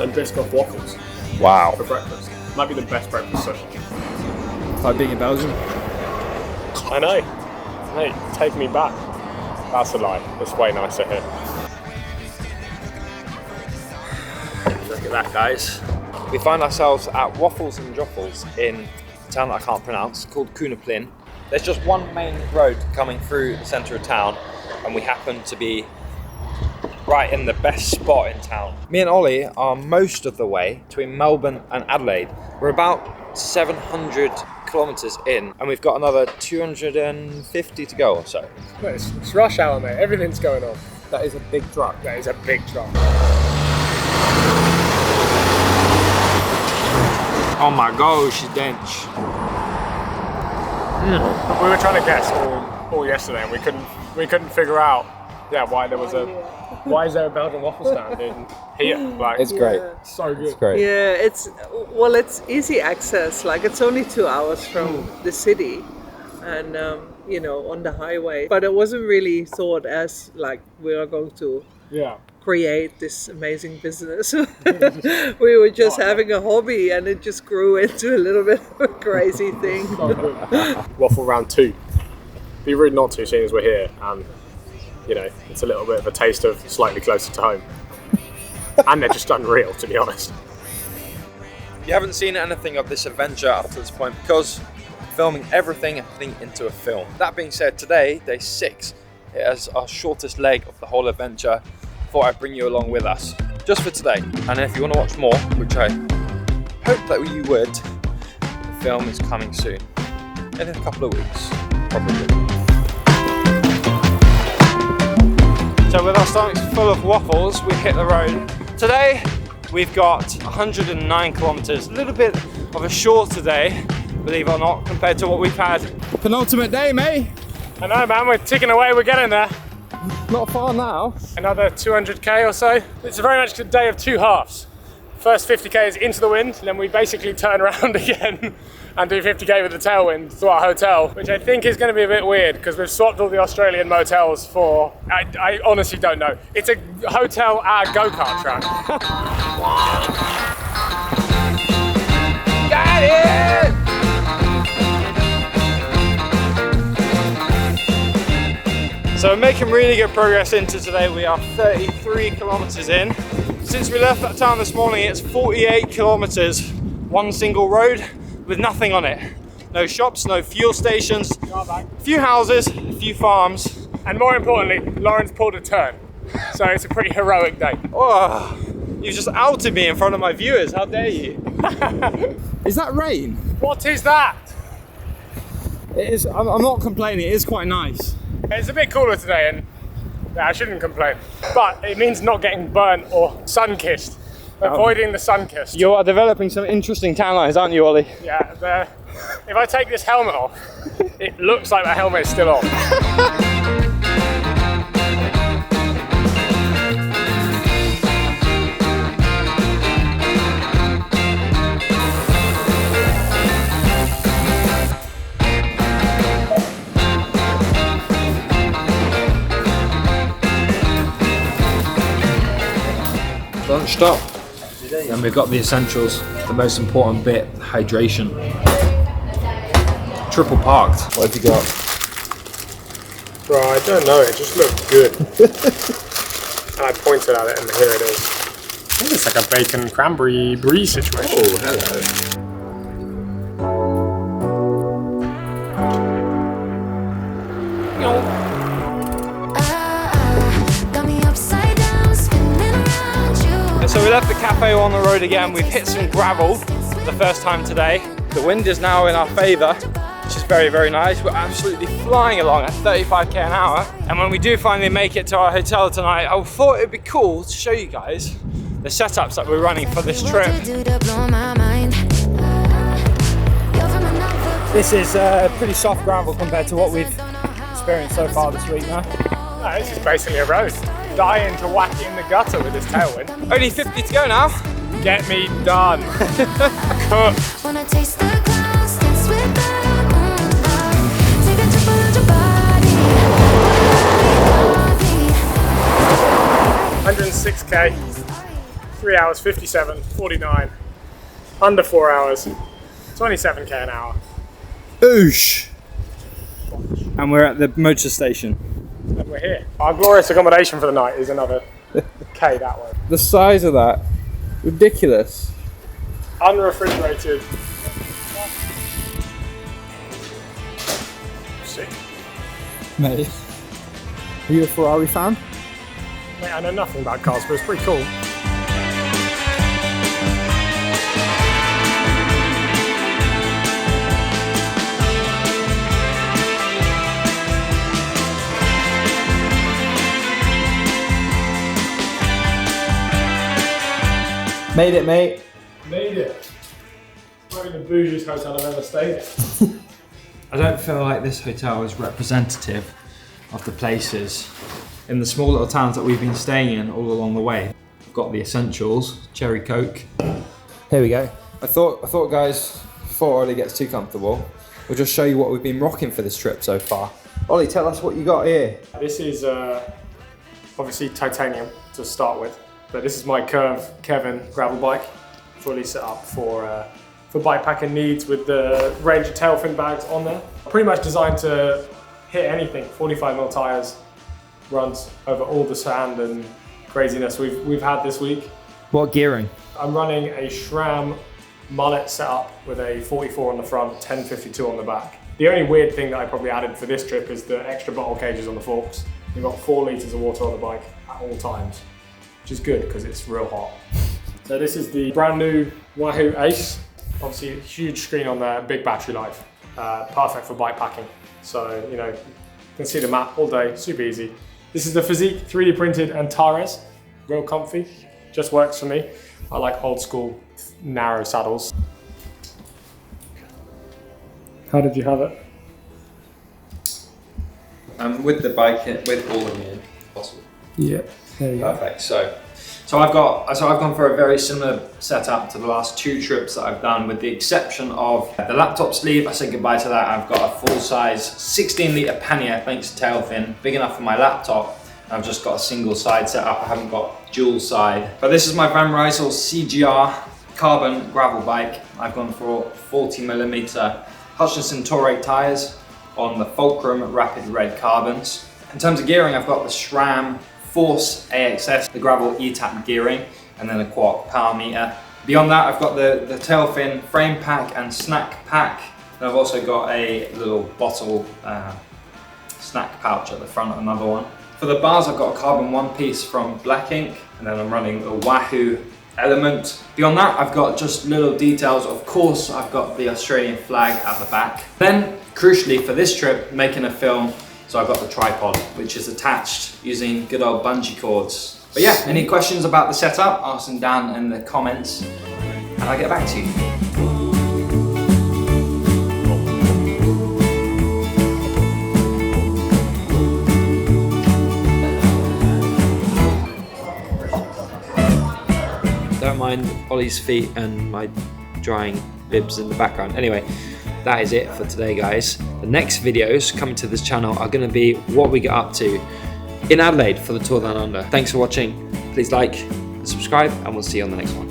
and Biscoff waffles Wow. for breakfast. Might be the best breakfast session. Like being in Belgium. I know. Hey, take me back. That's a lie. It's way nicer here. Look at that, guys. We find ourselves at Waffles and Joffles in a town that I can't pronounce, called Koeneplin. There's just one main road coming through the centre of town, and we happen to be right in the best spot in town. Me and Ollie are most of the way between Melbourne and Adelaide. We're about 700 kilometres in, and we've got another 250 to go or so. It's rush hour, mate. Everything's going on. That is a big truck. That is a big truck. Oh my gosh, she's dense. We were trying to guess all yesterday, and we couldn't figure out why is there a Belgian waffle stand in here? Like, It's great. so good. It's great. Yeah, it's easy access. Like it's only 2 hours from the city, and on the highway. But it wasn't really thought as like we are going to create this amazing business. We were just having a hobby, and it just grew into a little bit of a crazy thing. So good. Waffle round 2. Be rude not to, seeing as we're here, and it's a little bit of a taste of slightly closer to home. And they're just unreal, to be honest. You haven't seen anything of this adventure up to this point because filming everything and putting it into a film. That being said, today, day 6, it is our shortest leg of the whole adventure. Thought I'd bring you along with us, just for today. And if you want to watch more, which I hope that you would, the film is coming soon. In a couple of weeks, probably. So with our stomachs full of waffles, we hit the road. Today, we've got 109 kilometers, a little bit of a shorter day, believe it or not, compared to what we've had. Penultimate day, mate. I know, man, we're ticking away, we're getting there. Not far now. Another 200k or so. It's very much a day of 2 halves. First 50k is into the wind, and then we basically turn around again and do 50k with the tailwind to our hotel, which I think is going to be a bit weird because we've swapped all the Australian motels for, I honestly don't know. It's a hotel at a go-kart track. Got it! So we're making really good progress into today. We are 33 kilometers in. Since we left that town this morning, it's 48 kilometers, one single road with nothing on it. No shops, no fuel stations, a few houses, a few farms. And more importantly, Lauren's pulled a turn. So it's a pretty heroic day. Oh, you've just outed me in front of my viewers, how dare you? Is that rain? What is that? It is. I'm not complaining. It is quite nice. It's a bit cooler today, and I shouldn't complain. But it means not getting burnt or sun-kissed. Avoiding the sun-kissed. You are developing some interesting tan lines, aren't you, Ollie? Yeah, if I take this helmet off, it looks like the helmet is still on. Don't stop. And we've got the essentials. The most important bit, hydration. Triple parked. What have you got? Bro, I don't know, it just looked good. And I pointed at it and here it is. I think it's like a bacon cranberry brie situation. Oh, hello. So we left the cafe on the road again. We've hit some gravel for the first time today. The wind is now in our favour, which is very, very nice. We're absolutely flying along at 35k an hour. And when we do finally make it to our hotel tonight, I thought it'd be cool to show you guys the setups that we're running for this trip. This is pretty soft gravel compared to what we've experienced so far this week now. No, this is basically a road. Dying to whack it in the gutter with this tailwind. Only 50 to go now. Get me done. Cooked. 106k. 3 hours 57, 49, under 4 hours, 27k an hour. Oosh! And we're at the motor station. And we're here. Our glorious accommodation for the night is another K that way. The size of that, ridiculous. Unrefrigerated. See. Mate, are you a Ferrari fan? Mate, I know nothing about cars, but it's pretty cool. Made it, mate. Made it. Probably the bougiest hotel I've ever stayed in. I don't feel like this hotel is representative of the places in the small little towns that we've been staying in all along the way. We've got the essentials, cherry coke. Here we go. I thought guys, before Ollie gets too comfortable, we'll just show you what we've been rocking for this trip so far. Ollie, tell us what you got here. This is obviously titanium to start with, but this is my Curve Kevin gravel bike, fully set up for bikepacking needs with the range of tail fin bags on there. Pretty much designed to hit anything. 45mm tyres, runs over all the sand and craziness we've had this week. What gearing? I'm running a SRAM mullet setup with a 44 on the front, 1052 on the back. The only weird thing that I probably added for this trip is the extra bottle cages on the forks. We've got 4 litres of water on the bike at all times, which is good because it's real hot. So this is the brand new Wahoo Ace. Obviously a huge screen on there, big battery life. Perfect for bike packing. So, you know, you can see the map all day, super easy. This is the Physique 3D printed Antares, real comfy, just works for me. I like old school, narrow saddles. How did you have it? With the bike, with all of them in, possible. Yeah, there you go. Perfect. So I've gone for a very similar setup to the last 2 trips that I've done, with the exception of the laptop sleeve. I said goodbye to that. I've got a full-size 16-litre pannier, thanks to Tailfin, big enough for my laptop. I've just got a single side setup. I haven't got dual side. But this is my Van Rysel CGR carbon gravel bike. I've gone for 40mm Hutchinson Touareg tyres on the Fulcrum Rapid Red carbons. In terms of gearing, I've got the SRAM Force AXS, the gravel ETAP gearing, and then a Quark power meter. Beyond that, I've got the Tailfin frame pack and snack pack. And I've also got a little bottle snack pouch at the front, another one. For the bars, I've got a carbon one piece from Black Ink, and then I'm running the Wahoo Element. Beyond that, I've got just little details. Of course, I've got the Australian flag at the back. Then, crucially for this trip, making a film, so I've got the tripod, which is attached using good old bungee cords. But yeah, any questions about the setup, ask them down in the comments, and I'll get back to you. Don't mind Ollie's feet and my drying bibs in the background. Anyway, that is it for today, guys. The next videos coming to this channel are going to be what we get up to in Adelaide for the Tour Down Under. Thanks for watching. Please like and subscribe, and we'll see you on the next one.